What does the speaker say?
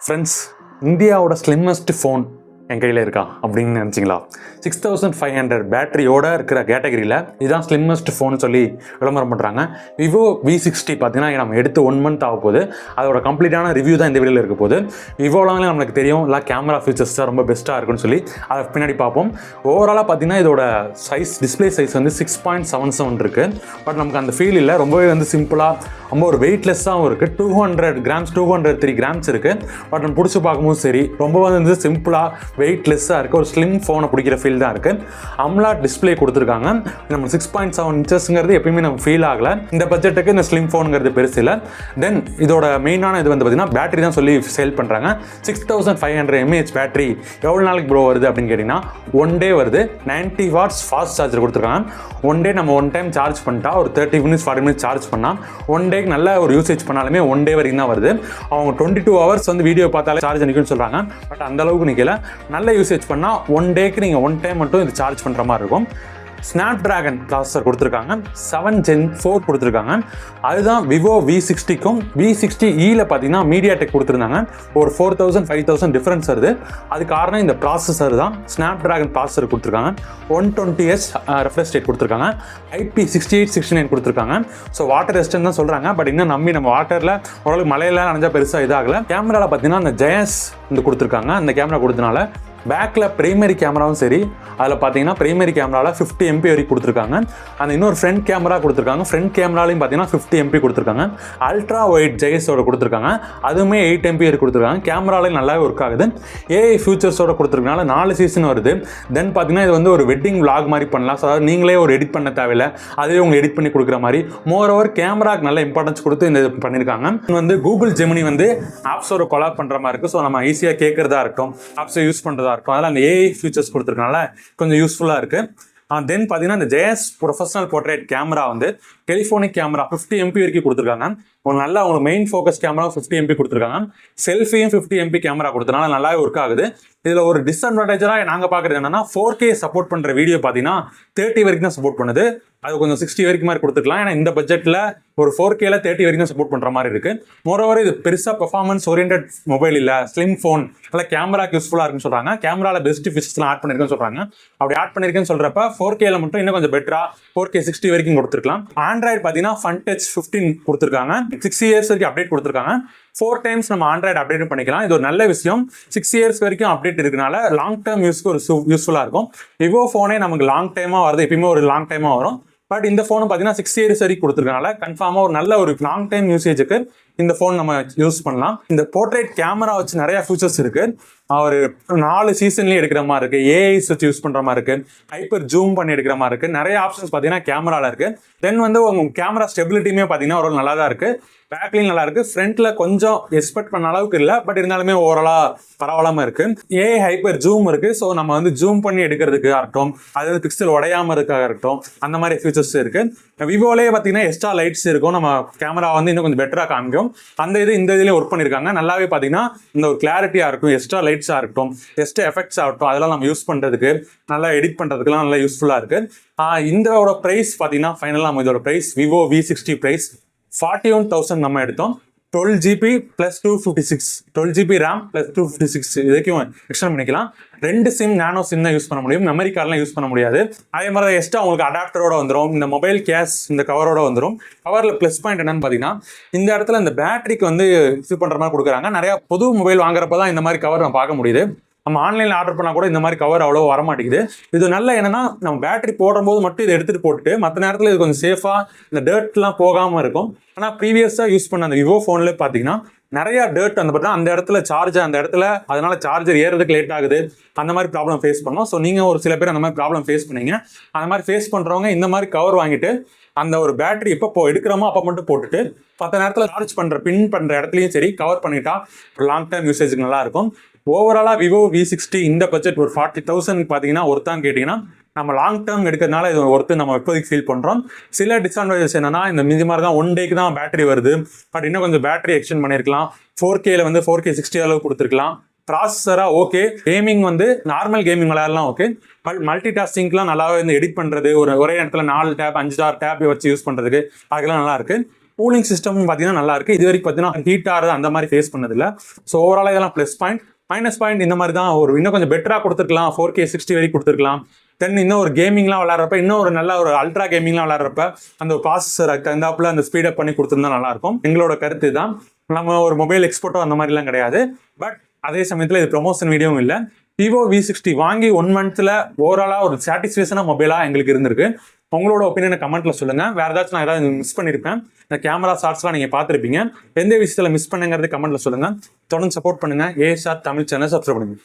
Friends, இந்தியாவோட slimmest phone என் கையில் இருக்கா அப்படின்னு நினச்சிங்களா? 6500 பேட்டரியோட இருக்கிற கேட்டகரியில் இதுதான் ஸ்லிம்மஸ்ட் ஃபோன் சொல்லி விளம்பரம் பண்ணுறாங்க. விவோ V60 பார்த்தீங்கன்னா நம்ம எடுத்து 1 மந்த் ஆக போகுது. அதோட கம்ப்ளீட்டான ரிவ்யூ தான் இந்த வீடியோவில் இருக்க போகுது. விவோலாம் நம்மளுக்கு தெரியும், இல்லை கேமரா ஃபீச்சர்ஸ் தான் ரொம்ப பெஸ்ட்டாக இருக்குன்னு சொல்லி அதை பின்னாடி பார்ப்போம். ஓவராலாக பார்த்தீங்கன்னா இதோட சைஸ், டிஸ்பிளே சைஸ் வந்து 6.77 இருக்குது. பட் நமக்கு அந்த ஃபீல் இல்லை, ரொம்பவே வந்து சிம்பிளாக ரொம்ப ஒரு வெயிட்லெஸ்ஸாகவும் இருக்குது. 200 கிராம்ஸ் 203 கிராம்ஸ் இருக்குது. பட் நம்ம பிடிச்சி பார்க்கும்போது சரி, ரொம்ப வந்து சிம்பிளாக வெயிட்லெஸ்ஸாக இருக்குது. ஒரு ஸ்லிம் ஃபோனை பிடிக்கிற ஃபீல் தான் இருக்குது. அம்லாட் டிஸ்பிளே கொடுத்துருக்காங்க. நம்ம 6.7 இன்ச்சஸ்ங்கிறது எப்பயுமே நம்ம ஃபீல் ஆகலை. இந்த பட்ஜெட்டுக்கு இந்த ஸ்லிம் ஃபோனுங்கிறது பெருசு இல்லை. தென் இதோட மெயினான இது வந்து பார்த்தீங்கன்னா பேட்டரி தான் சொல்லி சேல் பண்ணுறாங்க. 6500 mAh பேட்டரி எவ்வளோ நாளைக்கு ப்ரோ வருது அப்படின்னு கேட்டிங்கன்னா 1 டே வருது. 90 வாட்ஸ் ஃபாஸ்ட் சார்ஜர் கொடுத்துருக்காங்க. 1 டே நம்ம 1 டைம் சார்ஜ் பண்ணிட்டா ஒரு 30 மினிட்ஸ் 40 மினிட்ஸ் சார்ஜ் பண்ணால் 1 டேக்கு நல்ல ஒரு யூசேஜ் பண்ணாலுமே 1 டே வரைக்கும் தான் வருது. அவங்க 22 ஹவர்ஸ் வந்து வீடியோ பார்த்தாலே சார்ஜ் நிற்கும்னு சொல்கிறாங்க. பட் அந்த அளவுக்கு நிற்கல. நல்ல யூசேஜ் பண்ணால் 1 டேக்கு நீங்கள் 1 டைம் மட்டும் இது சார்ஜ் பண்ணுற மாதிரி இருக்கும். ஸ்னாப்டிராகன் ப்ராசஸர் கொடுத்துருக்காங்க. 7 Gen 4 கொடுத்துருக்காங்க. அதுதான் விவோ V60க்கும் V60Eல பார்த்தீங்கன்னா மீடியாடெக் கொடுத்துருந்தாங்க. ஒரு 4000 5000 டிஃபரன்ஸ் வருது. அது காரணம் இந்த ப்ராசஸர் தான். ஸ்னாப்டிராகன் ப்ராசஸர் கொடுத்துருக்காங்க. 120Hz ரெஃப்ரெஷ் ரேட் கொடுத்துருக்காங்க. IP6869 கொடுத்துருக்காங்க. ஸோ வாட்டர் ரெசிஸ்டன்ட் தான் சொல்கிறாங்க. பட் இன்னும் நம்பி நம்ம வாட்டரில் ஓரளவுக்கு மழையெல்லாம் நனைஞ்சா பெருசாக இதாகலை. கேமராவில் பார்த்தீங்கன்னா அந்த ஜெயஸ் வந்து கொடுத்துருக்காங்க. அந்த கேமரா கொடுத்தனால பேக்கில் பிரைமரி கேமராவும் சரி, அதில் பார்த்தீங்கன்னா பிரைமரி கேமராவில் 50 MP வரைக்கும் கொடுத்துருக்காங்க. அந்த இன்னொரு ஃப்ரண்ட் கேமரா கொடுத்துருக்காங்க. ஃப்ரண்ட் கேமராலையும் பார்த்தீங்கன்னா 50 MP கொடுத்துருக்காங்க. அல்ட்ரா ஒயிட் ஜெயஸோட கொடுத்துருக்காங்க. அதுவுமே 8 MP வரைக்கும் கொடுத்துருக்காங்க. கேமராலையும் நல்லாவே ஒர்க் ஆகுது. AI ஃபியூச்சர்ஸோட கொடுத்துருக்கனால 4 சீசன் வருது. தென் பார்த்தீங்கன்னா இது வந்து ஒரு வெட்டிங் vlog மாதிரி பண்ணலாம். ஸோ அதாவது நீங்களே ஒரு எடிட் பண்ண தேவையில்லை, அதே உங்களுக்கு எடிட் பண்ணி கொடுக்குற மாதிரி. மோரோவர் கேமராக்கு நல்ல இம்பார்ட்டன்ஸ் கொடுத்து இந்த இது பண்ணியிருக்காங்க. வந்து கூகுள் ஜெமினி வந்து ஆப்ஸோட கொலாப் பண்ணுற மாதிரி இருக்குது. ஸோ நம்ம ஈஸியாக கேட்குறதா இருக்கட்டும், ஆப்ஸை யூஸ் பண்ணுறதா இருக்கும், அதெல்லாம் அந்த AI ஃபியூச்சர்ஸ் கொடுத்துருக்கனால கொஞ்சம் யூஸ்ஃபுல்லாக இருக்குது. தென் பார்த்தீங்கன்னா இந்த ஜெயஸ் ப்ரொஃபஷனல் போர்ட்ரேட் கேமரா வந்து டெலிஃபோனிக் கேமரா 50 MP வரைக்கும் கொடுத்துருக்காங்க. ஒரு நல்ல உங்களுக்கு மெயின் ஃபோக்கஸ் கேமரா 50 MP கொடுத்துருக்காங்க. செல்ஃபியும் 50 MP கேமரா கொடுத்தனால நல்லாவே ஒர்க் ஆகுது. இதில் ஒரு டிஸ்அட்வான்டேஜாக நாங்கள் பார்க்குறது என்னன்னா 4K சப்போர்ட் பண்ணுற வீடியோ பார்த்தீங்கன்னா 30 வரைக்கும் தான் சப்போர்ட் பண்ணுது. அது கொஞ்சம் 60 வரைக்கும் மாதிரி கொடுத்துக்கலாம். ஏன்னா இந்த பட்ஜெட்டில் ஒரு 4Kல 30 வரைக்கும் சப்போர்ட் பண்ணுற மாதிரி இருக்குது. மோரோவர் இது பெருசாக பெர்ஃபார்மன்ஸ் ஓரியன்ட் மொபைல் இல்லை, ஸ்லிம் ஃபோன், நல்லா கேமராக்கு யூஸ்ஃபுல்லாக இருக்குன்னு சொல்கிறாங்க. கேமராவில் பெஸ்ட் ஃபீச்சர்ஸ்லாம் ஆட் பண்ணியிருக்கேன்னு சொல்கிறாங்க. அப்படி ஆட் பண்ணியிருக்கேன்னு சொல்கிறப்ப 4Kல மட்டும் இன்னும் கொஞ்சம் பெட்டராக 4K 60 வரைக்கும் கொடுத்துருக்கலாம். ஆண்ட்ராய்டு பார்த்தீங்கன்னா FunTouch 15 கொடுத்துருக்காங்க. 6 இயர்ஸ் வரைக்கும் அப்டேட் கொடுத்துருக்காங்க. 4 டைம்ஸ் நம்ம ஆண்ட்ராய்டு அப்டேட் பண்ணிக்கலாம். இது ஒரு நல்ல விஷயம். 6 இயர்ஸ் வரைக்கும் அப்டேட் இருக்கனால லாங் டேர்ம் யூஸ்க்கு ஒரு யூஸ்ஃபுல்லாக இருக்கும். விவோ ஃபோனே நமக்கு லாங் டைமாக வருது, எப்பயுமே ஒரு லாங் டைமாக வரும். பட் இந்த ஃபோன் பார்த்தீங்கன்னா 6 இயர்ஸ் வரைக்கும் கொடுத்துருக்கனால கன்ஃபார்மாக ஒரு நல்ல ஒரு லாங் டைம் யூசேஜுக்கு இந்த ஃபோன் நம்ம யூஸ் பண்ணலாம். இந்த போர்ட்ரேட் கேமரா வச்சு நிறைய ஃபியூச்சர்ஸ் இருக்கு. ஒரு 4 சீசன்லேயே எடுக்கிற மாதிரி இருக்கு. ஏஐஸ் வச்சு யூஸ் பண்ற மாதிரி இருக்கு. ஹைப்பர் ஜூம் பண்ணி எடுக்கிற மாதிரி இருக்கு. நிறைய ஆப்ஷன்ஸ் பார்த்தீங்கன்னா கேமரால இருக்கு. தென் வந்து உங்க கேமரா ஸ்டெபிலிட்டியுமே பார்த்தீங்கன்னா ஒரு நல்லா தான் இருக்கு. பேக்லையும் நல்லா இருக்கு. ஃப்ரண்ட்ல கொஞ்சம் எக்ஸ்பெக்ட் பண்ண அளவுக்கு இல்லை, பட் இருந்தாலுமே ஓவராலா பரவாயில்லாம இருக்கு. ஏஐ ஹைப்பர் ஜூம் இருக்கு. ஸோ நம்ம வந்து ஜூம் பண்ணி எடுக்கிறதுக்கு இருக்கட்டும், அதாவது பிக்சல் உடையாம இருக்காக இருக்கட்டும், அந்த மாதிரி ஃபீச்சர்ஸ் இருக்கு. விவோலேயே பார்த்தீங்கன்னா எக்ஸ்ட்ரா லைட்ஸ் இருக்கும். நம்ம கேமரா வந்து இன்னும் கொஞ்சம் பெட்டரா காமிக்கும். அந்த இது இந்த இதுலேயே ஒர்க் பண்ணியிருக்காங்க. நல்லாவே பார்த்தீங்கன்னா இந்த ஒரு கிளாரிட்டியாக இருக்கும், எக்ஸ்ட்ரா லைட்ஸாக இருக்கட்டும், எக்ஸ்ட்ரா எஃபெக்ட்ஸ் ஆகட்டும், அதெல்லாம் நம்ம யூஸ் பண்ணுறதுக்கு, நல்லா எடிட் பண்ணுறதுக்குலாம் நல்லா யூஸ்ஃபுல்லாக இருக்கு. இதோட ப்ரைஸ் பார்த்தீங்கன்னா ஃபைனலாக நம்ம இதோட ப்ரைஸ் விவோ V60 ப்ரைஸ் 41,000 நம்ம எடுத்தோம். 12GB + 256, 12GB RAM + 256 இதுக்கும் எக்ஸ்டெண்ட் பண்ணிக்கலாம். 2 சிம் நானோ சிம் தான் யூஸ் பண்ண முடியும், மெமரி கார்டெலாம் யூஸ் பண்ண முடியாது. அதே மாதிரி தான் எக்ஸ்ட்ரா உங்களுக்கு அடாப்டரோட வந்துடும். இந்த மொபைல் கேஸ் இந்த கவரோட வந்துடும். கவரில் ப்ளஸ் பாயிண்ட் என்னன்னு பார்த்தீங்கன்னா இந்த இடத்துல இந்த பேட்டரிக்கு வந்து இது பண்ணுற மாதிரி கொடுக்குறாங்க. நிறையா புது மொபைல் வாங்குறப்ப தான் இந்த மாதிரி கவர் நம்ம பார்க்க முடியுது. நம்ம ஆன்லைனில் ஆர்டர் பண்ணால் கூட இந்த மாதிரி கவர் அவ்வளோ வரமாட்டேங்குது. இது நல்ல என்னன்னா நம்ம பேட்டரி போடும்போது மட்டும் இதை எடுத்துகிட்டு போட்டுட்டு மற்ற நேரத்தில் இது கொஞ்சம் சேஃபாக இந்த டர்ட்லாம் போகாமல் இருக்கும். ஆனால் ப்ரீவியஸாக யூஸ் பண்ண அந்த விவோ ஃபோனில் பார்த்தீங்கன்னா நிறைய டர்ட் அந்த பார்த்தா அந்த இடத்துல சார்ஜ் அந்த இடத்துல, அதனால சார்ஜர் ஏறதுக்கு லேட் ஆகுது, அந்த மாதிரி ப்ராப்ளம் ஃபேஸ் பண்ணோம். ஸோ நீங்கள் ஒரு சில பேர் அந்த மாதிரி ப்ராப்ளம் ஃபேஸ் பண்ணீங்க. அந்த மாதிரி ஃபேஸ் பண்ணுறவங்க இந்த மாதிரி கவர் வாங்கிட்டு அந்த ஒரு பேட்டரி எப்போ எடுக்கிறோமோ அப்போ மட்டும் போட்டுட்டு மற்ற நேரத்தில் சார்ஜ் பண்ணுற பின் பண்ணுற இடத்துலையும் சரி கவர் பண்ணிட்டா லாங் டைம் யூசேஜுக்கு நல்லா இருக்கும். ஓவராலாக விவோ V60 இந்த பட்ஜெட் ஒரு 40,000 பார்த்தீங்கன்னா ஒருத்தான் கேட்டிங்கன்னா நம்ம லாங் டேர்ம் எடுக்கிறதுனால இது ஒருத்தர் நம்ம இப்போதைக்கு ஃபீல் பண்ணுறோம். சில டிஸ்அட்வான்டேஜஸ் என்னன்னா இந்த மீதி மாதிரி தான் 1 டேக்கு தான் பேட்டரி வருது. பட் இன்னும் கொஞ்சம் பேட்டரி எக்ஸ்டெண்ட் பண்ணியிருக்கலாம். 4Kல வந்து 4K 60 அளவு கொடுத்துருக்கலாம். ப்ராசஸரா ஓகே, கேமிங் வந்து நார்மல் கேமிங் விளையாடலாம் ஓகே. பட் மல்டி டாஸ்கிங்லாம் நல்லாவே வந்து எடிட் பண்ணுறது, ஒரே இடத்துல 4 டேப் 5 டேப் வச்சு யூஸ் பண்ணுறதுக்கு அதுக்கெல்லாம் நல்லா இருக்கு. கூலிங் சிஸ்டம் பார்த்தீங்கன்னா நல்லா இருக்கு. இது வரைக்கும் பார்த்தீங்கன்னா ஹீட் ஆகுது அந்த மாதிரி ஃபேஸ் பண்ணதில்லை. ஸோ ஓவராலாக இதெல்லாம் ப்ளஸ் பாயிண்ட். மைனஸ் பாயிண்ட் இந்த மாதிரி தான், இன்னும் கொஞ்சம் பெட்டராக கொடுத்துருக்கலாம். 4K 60 வரைக்கும் கொடுத்துருக்கலாம். தென் இன்னும் ஒரு கேமிங்லாம் விளாட்றப்ப, இன்னும் ஒரு நல்ல ஒரு அல்ட்ரா கேமிங்லாம் விளாட்றப்ப அந்த ஒரு ப்ராசஸர் தகுந்தாப்புல அந்த ஸ்பீடப் பண்ணி கொடுத்துருந்தா நல்லாயிருக்கும். எங்களோட கருத்து தான். நம்ம ஒரு மொபைல் எக்ஸ்போர்ட்டோ அந்த மாதிரிலாம் கிடையாது. பட் அதே சமயத்தில் இது ப்ரொமோஷன் வீடியோவும் இல்லை. விவோ V60 வாங்கி 1 monthல ஓவராலாக ஒரு சாட்டிஸ்ஃபேக்ஷனாக மொபைலாக எங்களுக்கு இருந்திருக்கு. உங்களோட ஒப்பீனியனை கமெண்ட்ல சொல்லுங்க. வேற ஏதாச்சும் நான் ஏதாவது மிஸ் பண்ணியிருப்பேன், இந்த கேமரா ஷார்ட்ஸ்லாம் நீங்க பார்த்துருப்பீங்க, எந்த விஷயத்துல மிஸ் பண்ணுங்கிறது கமெண்ட்ல சொல்லுங்க. தொடர்ந்து சப்போர்ட் பண்ணுங்க. ASR தமிழ் சேனல் சப்ஸ்கிரைப் பண்ணுங்க.